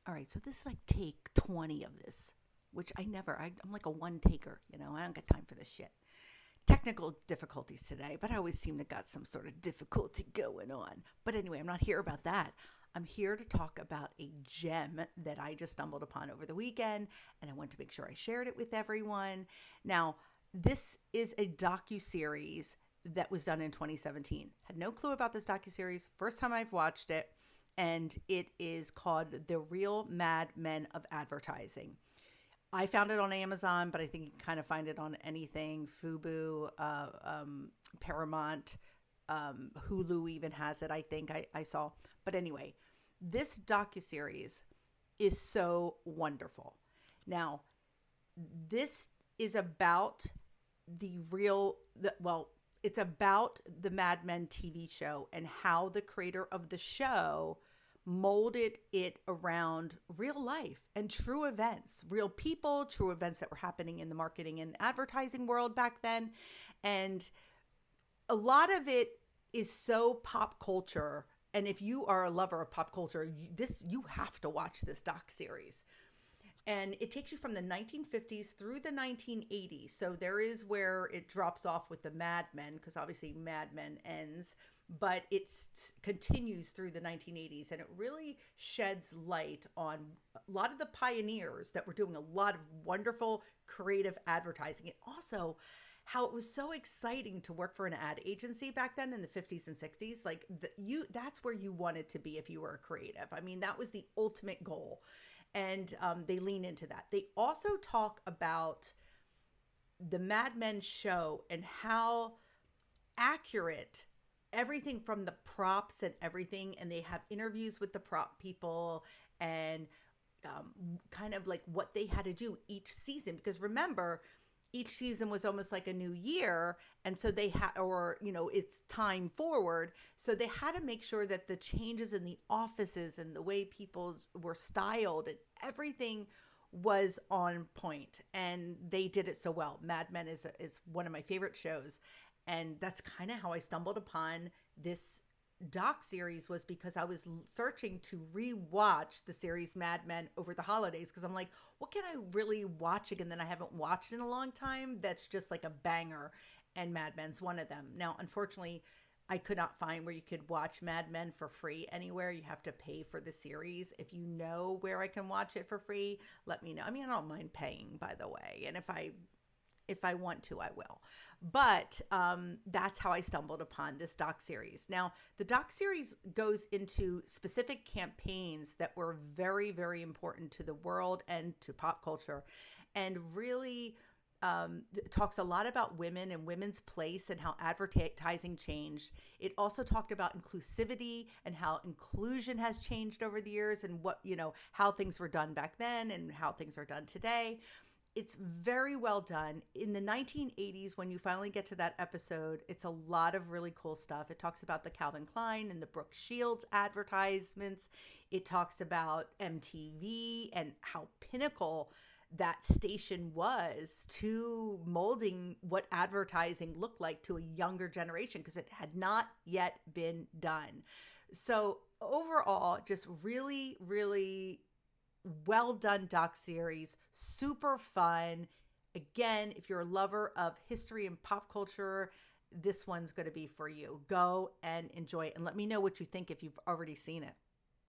All right, so this is like take 20 of this, which I'm like a one taker, I don't got time for this shit. Technical difficulties today, but I always seem to got some sort of difficulty going on. But anyway, I'm not here about that. I'm here to talk about a gem that I just stumbled upon over the weekend, and I want to make sure I shared it with everyone. Now, this is a docu-series that was done in 2017. Had no clue about this docu-series. First time I've watched it, and it is called The Real Mad Men of Advertising. I found it on Amazon, but I think you can kind of find it on anything. Fubu, Paramount, Hulu even has it. I think I saw. But anyway, this docuseries is so wonderful. Now, this is about it's about the Mad Men TV show and how the creator of the show molded it around real life and true events, real people, true events that were happening in the marketing and advertising world back then. And a lot of it is so pop culture. And if you are a lover of pop culture, you have to watch this doc series. And it takes you from the 1950s through the 1980s. So there is where it drops off with the Mad Men, because obviously Mad Men ends, but it continues through the 1980s. And it really sheds light on a lot of the pioneers that were doing a lot of wonderful creative advertising. And also how it was so exciting to work for an ad agency back then in the 50s and 60s. Like that's where you wanted to be if you were a creative. I mean, that was the ultimate goal. And they lean into that. They also talk about the Mad Men show and how accurate everything from the props and everything. And they have interviews with the prop people and kind of like what they had to do each season. Because remember, each season was almost like a new year. And so they had, it's time forward. So they had to make sure that the changes in the offices and the way people were styled and everything was on point. And they did it so well. Mad Men is one of my favorite shows. And that's kind of how I stumbled upon this doc series, was because I was searching to rewatch the series Mad Men over the holidays, because I'm like, what can I really watch again that I haven't watched in a long time that's just like a banger? And Mad Men's one of them. Now, unfortunately, I could not find where you could watch Mad Men for free anywhere. You have to pay for the series. If you know where I can watch it for free, let me know. I mean, I don't mind paying, by the way. And if I want to, I will. But that's how I stumbled upon this doc series. Now, the doc series goes into specific campaigns that were very, very important to the world and to pop culture, and really talks a lot about women and women's place and how advertising changed. It also talked about inclusivity and how inclusion has changed over the years, and how things were done back then and how things are done today. It's very well done. In the 1980s, when you finally get to that episode, it's a lot of really cool stuff. It talks about the Calvin Klein and the Brooke Shields advertisements. It talks about MTV and how pinnacle that station was to molding what advertising looked like to a younger generation, because it had not yet been done. So overall, just really, really well done doc series, super fun. Again, if you're a lover of history and pop culture, this one's going to be for you. Go and enjoy it, and let me know what you think if you've already seen it.